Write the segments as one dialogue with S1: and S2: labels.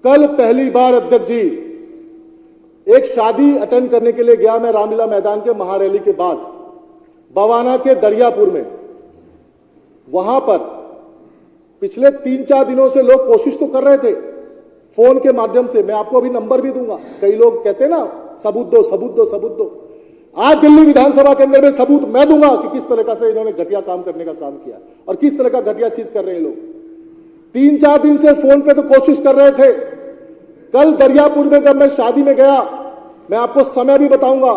S1: कल पहली बार अध्यक्ष जी एक शादी अटेंड करने के लिए गया मैं रामलीला मैदान के महारैली के बाद बवाना के दरियापुर में। वहां पर पिछले 3-4 दिनों से लोग कोशिश तो कर रहे थे फोन के माध्यम से, मैं आपको अभी नंबर भी दूंगा। कई लोग कहते हैं ना सबूत दो सबूत दो सबूत दो। आज दिल्ली विधानसभा के अंदर में सबूत मैं दूंगा कि किस तरह से इन्होंने घटिया काम करने का काम किया और किस तरह का घटिया चीज कर रहे हैं लोग। 3-4 दिन से फोन पे तो कोशिश कर रहे थे। कल दरियापुर में जब मैं शादी में गया, मैं आपको समय भी बताऊंगा,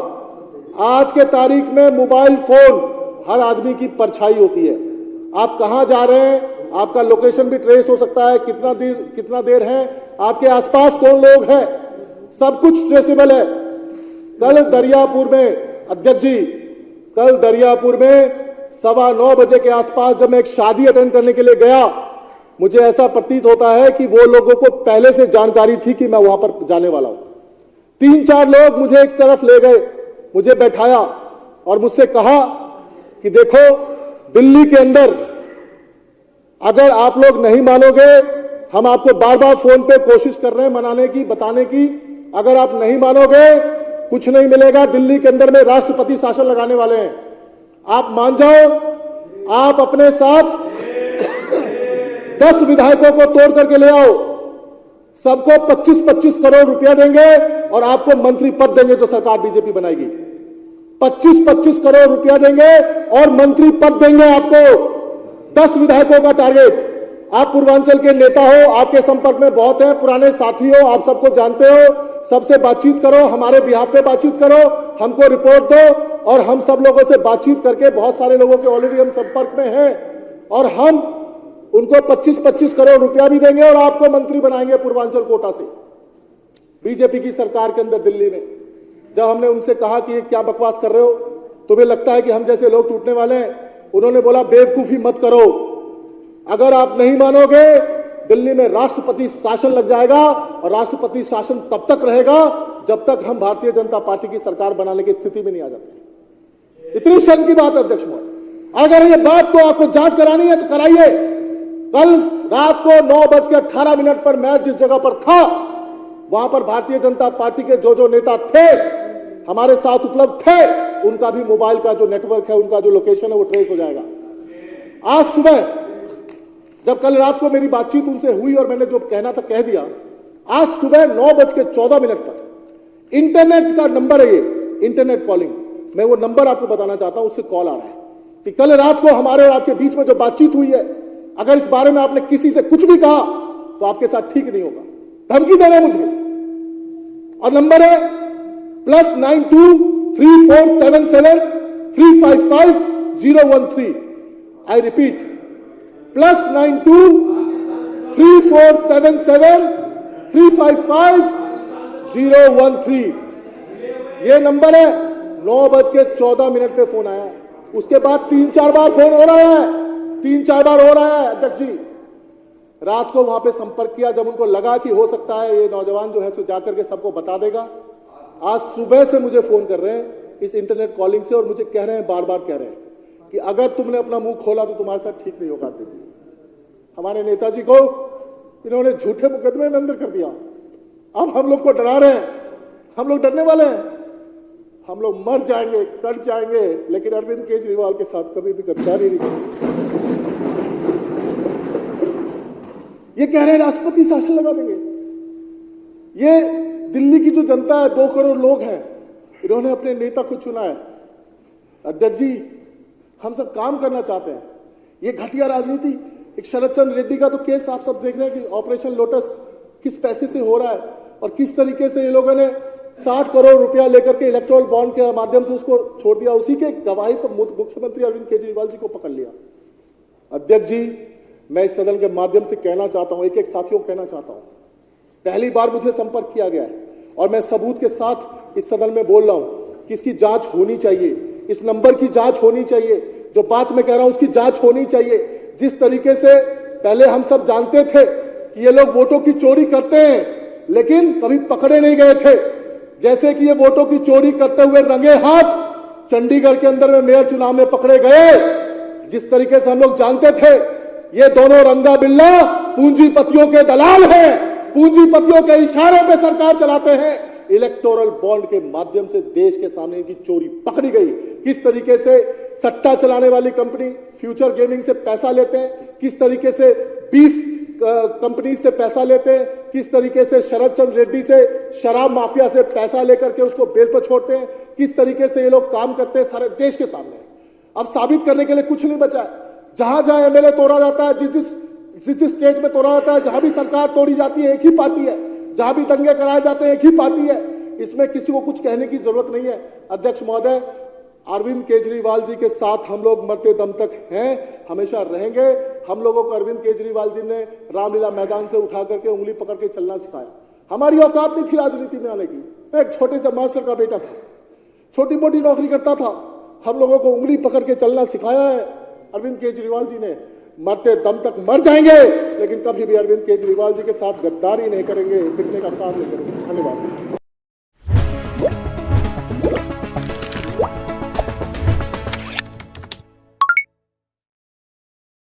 S1: आज के तारीख में मोबाइल फोन हर आदमी की परछाई होती है। आप कहां जा रहे हैं, आपका लोकेशन भी ट्रेस हो सकता है, कितना देर है, आपके आसपास कौन लोग हैं, सब कुछ ट्रेसेबल है। कल दरियापुर में अध्यक्ष जी, कल दरियापुर में 9:15 बजे के आसपास जब मैं एक शादी अटेंड करने के लिए गया, मुझे ऐसा प्रतीत होता है कि वो लोगों को पहले से जानकारी थी कि मैं वहां पर जाने वाला हूं। 3-4 लोग मुझे एक तरफ ले गए, मुझे बैठाया और मुझसे कहा कि देखो दिल्ली के अंदर अगर आप लोग नहीं मानोगे, हम आपको बार बार फोन पे कोशिश कर रहे हैं मनाने की, बताने की, अगर आप नहीं मानोगे कुछ नहीं मिलेगा। दिल्ली के अंदर में राष्ट्रपति शासन लगाने वाले हैं, आप मान जाओ। आप अपने साथ 10 विधायकों को तोड़ करके ले आओ, सबको 25-25 करोड़ रुपया देंगे और आपको मंत्री पद देंगे जो सरकार बीजेपी बनाएगी। 25-25 करोड़ रुपया देंगे और मंत्री पद देंगे आपको। 10 विधायकों का टारगेट। आप पूर्वांचल के नेता हो, आपके संपर्क में बहुत है, पुराने साथी हो, आप सबको जानते हो, सबसे बातचीत करो, हमारे बिहाफ पे बातचीत करो, हमको रिपोर्ट दो और हम सब लोगों से बातचीत करके बहुत सारे लोगों के ऑलरेडी हम संपर्क में हैं और हम उनको 25-25 करोड़ रुपया भी देंगे और आपको मंत्री बनाएंगे पूर्वांचल कोटा से। बीजेपी की सरकार के अंदर दिल्ली में जब हमने उनसे कहा कि ये क्या बकवास कर रहे हो, तुम्हें लगता है कि हम जैसे लोग टूटने वाले हैं, उन्होंने बोला बेवकूफी मत करो, अगर आप नहीं मानोगे दिल्ली में राष्ट्रपति शासन लग जाएगा और राष्ट्रपति शासन तब तक रहेगा जब तक हम भारतीय जनता पार्टी की सरकार बनाने की स्थिति में नहीं आ जाते। इतनी शर्म की बात है अध्यक्ष महोदय। अगर ये बात को आपको जांच करानी है तो कराइए। कल रात को 9:18 पर मैं जिस जगह पर था वहां पर भारतीय जनता पार्टी के जो नेता थे हमारे साथ उपलब्ध थे, उनका भी मोबाइल का जो नेटवर्क है, उनका जो लोकेशन है वो ट्रेस हो जाएगा। आज सुबह जब कल रात को मेरी बातचीत उनसे हुई और मैंने जो कहना था कह दिया, आज सुबह 9:14 पर इंटरनेट का नंबर है, ये इंटरनेट कॉलिंग, मैं वो नंबर आपको बताना चाहता हूं, उससे कॉल आ रहा है कि कल रात को हमारे और आपके बीच में जो बातचीत हुई है, अगर इस बारे में आपने किसी से कुछ भी कहा तो आपके साथ ठीक नहीं होगा। धमकी दे रहे हैं मुझे और नंबर है +92 3477 355 013। I repeat +92 3477 355 013। ये नंबर है। 9:14 पे फोन आया, उसके बाद 3-4 बार फोन हो रहा है, 3-4 बार हो रहा है अध्यक्ष जी। रात को वहां पे संपर्क किया जब उनको लगा कि हो सकता है ये नौजवान जो है सो जाकर के सबको बता देगा। आज सुबह से मुझे फोन कर रहे हैं इस इंटरनेट कॉलिंग से और मुझे कह रहे हैं, बार बार कह रहे हैं कि अगर तुमने अपना मुंह खोला तो तुम्हारे साथ ठीक नहीं होगा। हमारे नेताजी को इन्होंने झूठे मुकदमे में अंदर कर दिया। अब हम लोग को डरा रहे हैं, हम लोग डरने वाले हैं, हम लोग मर जाएंगे, कट जाएंगे, लेकिन अरविंद केजरीवाल के साथ कभी भी गद्दारी नहीं करेंगे। ये कह रहे हैं राष्ट्रपति शासन लगा देंगे। ये दिल्ली की जो जनता है, 2 करोड़ लोग हैं, इन्होंने अपने नेता को चुना है। अध्यक्ष जी, हम सब काम करना चाहते हैं। ये घटिया राजनीति, एक शरद चंद्र रेड्डी का तो केस आप सब देख रहे हैं कि ऑपरेशन लोटस किस पैसे से हो रहा है और किस तरीके से ये लोगों ने 60 करोड़ रुपया लेकर के इलेक्ट्रोल बॉन्ड के माध्यम से उसको छोड़ दिया। उसी के गवाही पर मुख्यमंत्री अरविंद केजरीवाल जी को पकड़ लिया। अध्यक्ष जी, मैं इस सदन के माध्यम से कहना चाहता हूं, एक साथियों को कहना चाहता हूं, पहली बार मुझे संपर्क किया गया है और मैं सबूत के साथ इस सदन में बोल रहा हूं कि इसकी जांच होनी चाहिए, इस नंबर की जांच होनी चाहिए, जो बात मैं कह रहा हूं उसकी जांच होनी चाहिए। जिस तरीके से पहले हम सब जानते थे कि ये लोग वोटों की चोरी करते हैं लेकिन कभी पकड़े नहीं गए थे, जैसे कि ये वोटों की चोरी करते हुए रंगे हाथ चंडीगढ़ के अंदर में मेयर चुनाव में पकड़े गए, जिस तरीके से हम लोग जानते थे ये दोनों रंगा बिल्ला पूंजीपतियों के दलाल हैं, पूंजीपतियों के इशारे पे सरकार चलाते हैं। इलेक्टोरल बॉन्ड के माध्यम से देश के सामने इनकी चोरी पकड़ी गई। किस तरीके से सट्टा चलाने वाली कंपनी फ्यूचर गेमिंग से पैसा लेते हैं, किस तरीके से बीफ कंपनी से पैसा लेते हैं, किस तरीके से शरद चंद्र रेड्डी से शराब माफिया से पैसा लेकर के उसको बेल पर छोड़ते हैं, किस तरीके से ये लोग काम करते हैं सारे देश के सामने। अब साबित करने के लिए कुछ नहीं बचा है। जहां जहां एमएलए तोड़ा जाता है, जिस स्टेट में तोड़ा जाता है, जहां भी सरकार तोड़ी जाती है एक ही पार्टी है, जहां भी दंगे कराए जाते हैं एक ही पार्टी है। इसमें किसी को कुछ कहने की जरूरत नहीं है। अध्यक्ष महोदय, अरविंद केजरीवाल जी के साथ हम लोग मरते दम तक हैं, हमेशा रहेंगे। हम लोगों को अरविंद केजरीवाल जी ने रामलीला मैदान से उठा करके उंगली पकड़ के चलना सिखाया। हमारी औकात नहीं थी राजनीति में आने की। मैं एक छोटे से मास्टर का बेटा था, छोटी मोटी नौकरी करता था। हम लोगों को उंगली पकड़ के चलना सिखाया है अरविंद केजरीवाल जी ने। मरते दम तक मर जाएंगे, लेकिन कभी भी अरविंद केजरीवाल जी के साथ गद्दारी नहीं करेंगे, बिकने का काम नहीं करेंगे। धन्यवाद।